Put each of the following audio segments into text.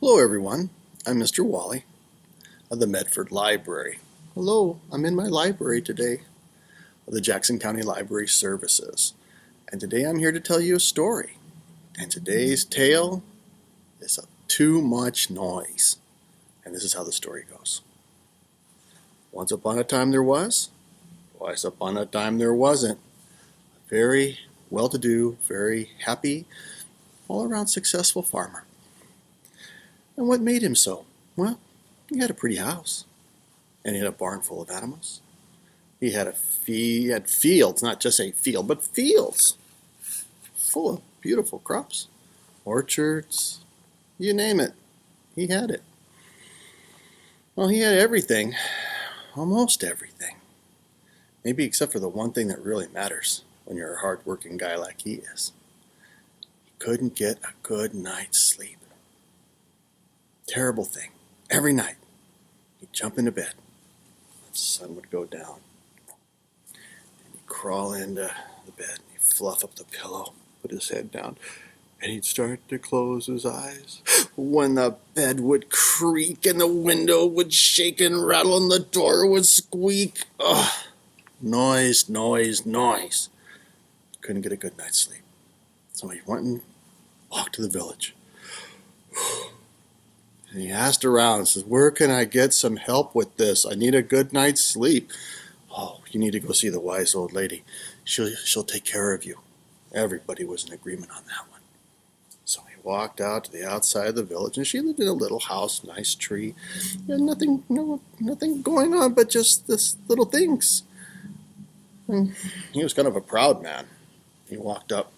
Hello everyone, I'm Mr. Wally of the Medford Library. Hello, I'm in my library today of the Jackson County Library Services. And today I'm here to tell you a story. And today's tale is of too much noise. And this is how the story goes. Once upon a time there was, twice upon a time there wasn't. A very well-to-do, very happy, all-around successful farmer. And what made him so? Well, he had a pretty house, and he had a barn full of animals. He had fields, not just a field, but fields full of beautiful crops, orchards, you name it. He had it. Well, he had everything, almost everything. Maybe except for the one thing that really matters when you're a hard-working guy like he is. He couldn't get a good night's sleep. Terrible thing. Every night, he'd jump into bed. The sun would go down. And he'd crawl into the bed. And he'd fluff up the pillow, put his head down, and he'd start to close his eyes. When the bed would creak and the window would shake and rattle and the door would squeak. Ugh. Noise, noise, noise. Couldn't get a good night's sleep. So he went and walked to the village. And he asked around and says, where can I get some help with this? I need a good night's sleep. Oh, you need to go see the wise old lady. She'll take care of you. Everybody was in agreement on that one. So he walked out to the outside of the village, and she lived in a little house, nice tree. And nothing going on but just this little things. And he was kind of a proud man. He walked up.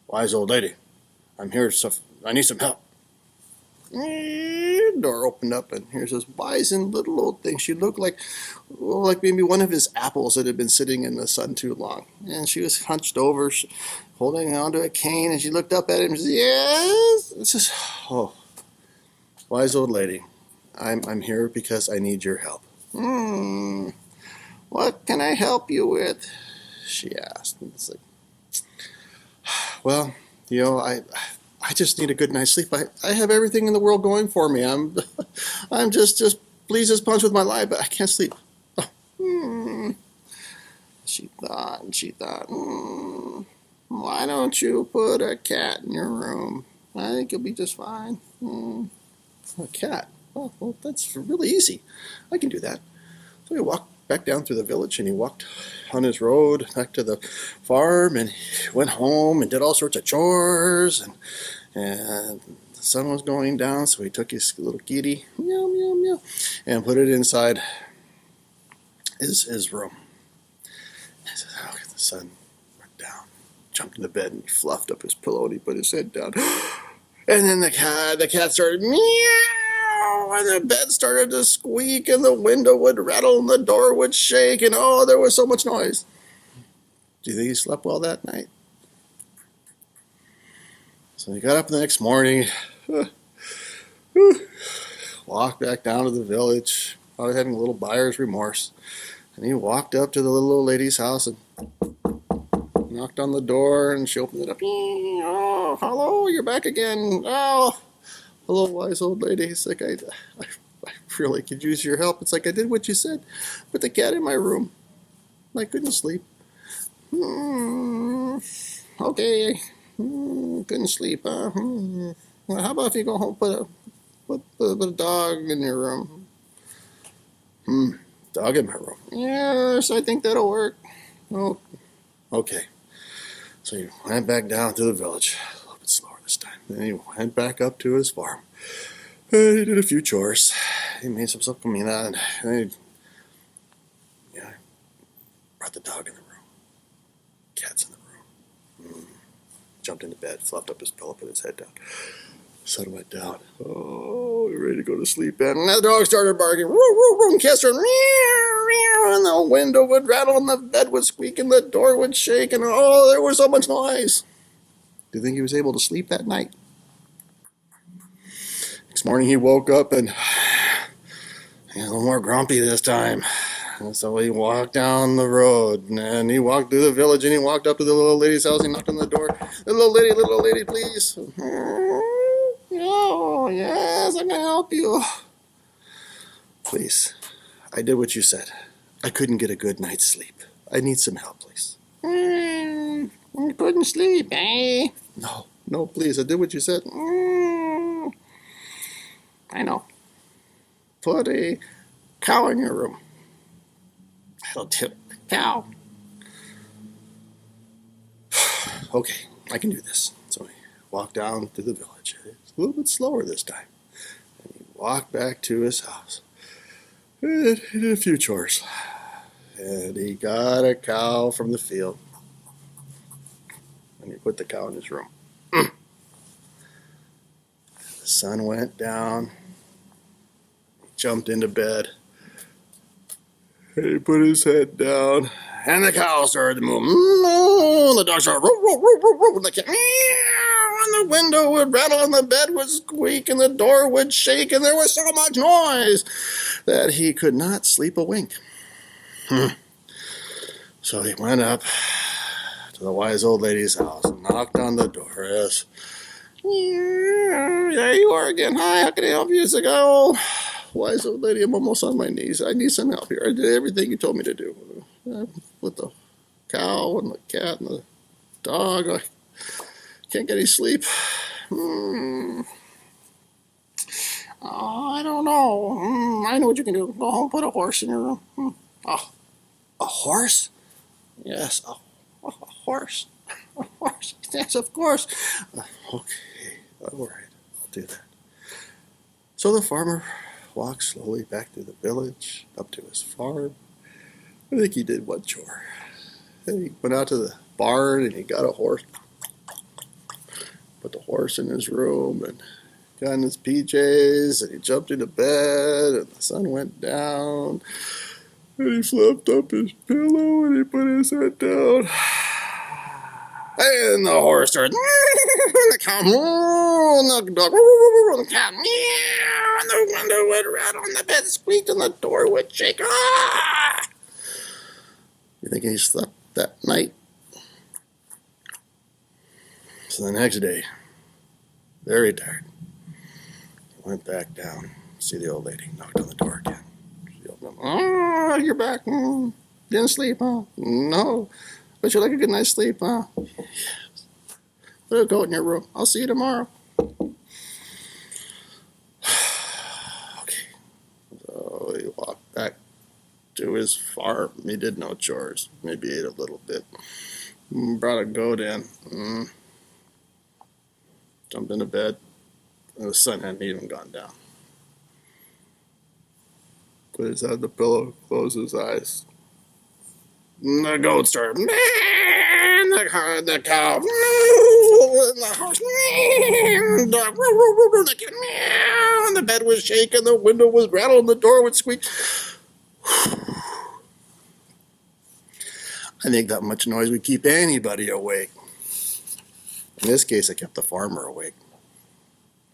Wise old lady. I'm here, so I need some help. Door opened up, and here's this wise and little old thing. She looked like maybe one of his apples that had been sitting in the sun too long. And she was hunched over, holding onto a cane, and she looked up at him and said, yes. This is, oh, wise old lady, I'm here because I need your help. What can I help you with? She asked. And it's like, well, I just need a good night's sleep. I have everything in the world going for me. I'm just pleased as punch with my life, but I can't sleep. She thought, why don't you put a cat in your room? I think you'll be just fine. A cat? Oh, well, that's really easy. I can do that. So he walked back down through the village, and he walked on his road back to the farm, and he went home and did all sorts of chores, and the sun was going down, so he took his little kitty, meow, meow, meow, and put it inside his room. He said, oh, the sun went down, jumped into bed, and he fluffed up his pillow, and he put his head down. And then the cat started meow, and the bed started to squeak, and the window would rattle, and the door would shake, and oh, there was so much noise. Do you think he slept well that night? So he got up the next morning, walked back down to the village, probably having a little buyer's remorse, and he walked up to the little old lady's house and knocked on the door, and she opened it up. Oh, hello, you're back again. Oh, hello, wise old lady. It's like, I really could use your help. It's like, I did what you said. Put the cat in my room. I couldn't sleep. Okay. Couldn't sleep, huh? Well, how about if you go home, put a dog in your room? Dog in my room. Yes, I think that'll work. Oh, okay. So he went back down to the village, a little bit slower this time. Then he went back up to his farm. And he did a few chores. He made some comida, and then he brought the dog in the room. Cat's in the room. Jumped into bed, fluffed up his pillow, put his head down. Sun went down. Oh, we're ready to go to sleep. And the dog started barking. Woo, woo, woo, and cat started meow, meow, and the window would rattle, and the bed would squeak, and the door would shake, and oh, there was so much noise. Do you think he was able to sleep that night? Next morning he woke up, and he was a little more grumpy this time. And so he walked down the road, and he walked through the village, and he walked up to the little lady's house. He knocked on the door. Little lady, please. Oh, yes, I can help you. Please, I did what you said. I couldn't get a good night's sleep. I need some help, please. You couldn't sleep, eh? No, please, I did what you said. I know. Put a cow in your room. I'll tip the cow. Okay, I can do this. So he walked down to the village. It's a little bit slower this time. And he walked back to his house. And he did a few chores. And he got a cow from the field. And he put the cow in his room. The sun went down. He jumped into bed. And he put his head down. And the cow started to move. The dog started. And the cat. And the window would rattle, and the bed would squeak, and the door would shake, and there was so much noise that he could not sleep a wink. So he went up to the wise old lady's house and knocked on the door. Yes. There you are again. Hi, how can I help you? It's like, oh, wise old lady, I'm almost on my knees. I need some help here. I did everything you told me to do. With the cow and the cat and the dog. I can't get any sleep. Oh, I don't know. I know what you can do. Go home, put a horse in your room. Oh, a horse? Yes, a horse. A horse. Yes, of course. Okay, all right, I'll do that. So the farmer walked slowly back through the village, up to his farm. I think he did one chore. Then he went out to the barn and he got a horse. Put the horse in his room and got in his PJs and he jumped into bed and the sun went down. And he flipped up his pillow and he put his head down. And the horse started. And the cow. And the dog. And the cat. And the window would rattle and the bed squeaked and the door would shake. You think he slept that night? So the next day, very tired, he went back down. See the old lady. Knocked on the door again. She opened up. Oh, you're back. Didn't sleep, huh? No. But you like a good night's sleep, huh? Yes. Put a coat in your room. I'll see you tomorrow. Okay. So he walked back to his farm. He did no chores. Maybe ate a little bit. Brought a goat in. Jumped into bed. And the sun hadn't even gone down. Put his head on the pillow. Closed his eyes. And the goat started. And the cow. And the horse. And the dog. And the bed was shaking. The window was rattling. The door would squeak. I think that much noise would keep anybody awake. In this case, it kept the farmer awake.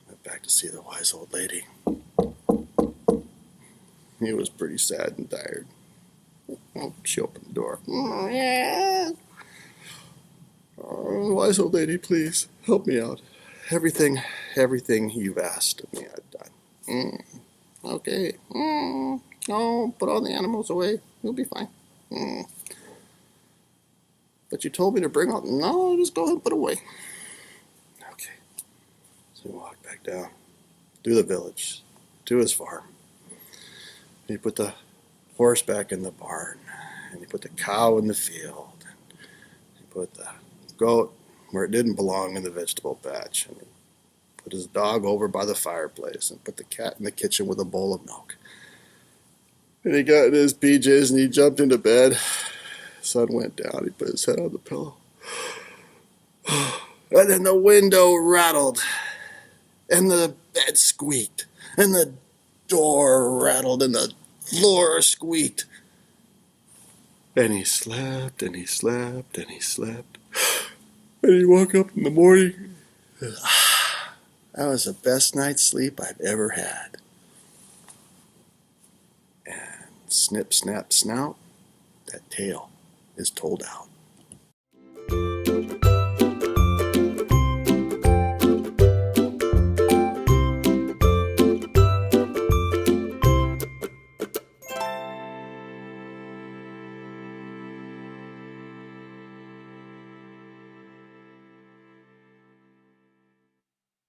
Went back to see the wise old lady. He was pretty sad and tired. Oh, she opened the door. Yeah. Oh, wise old lady, please help me out. Everything you've asked of me, I've done. Okay. Oh, put all the animals away. You'll be fine. But you told me to bring all. No, just go ahead and put away. Okay. So he walked back down through the village to his farm. He put the horse back in the barn, and he put the cow in the field, and he put the goat where it didn't belong in the vegetable patch, and he put his dog over by the fireplace, and put the cat in the kitchen with a bowl of milk. And he got in his PJs and he jumped into bed. The sun went down. He put his head on the pillow. And then the window rattled, and the bed squeaked, and the door rattled, and the floor squeaked. And he slept, and he slept, and he slept. And he woke up in the morning. That was the best night's sleep I've ever had. And snip, snap, snout, that tail is told out.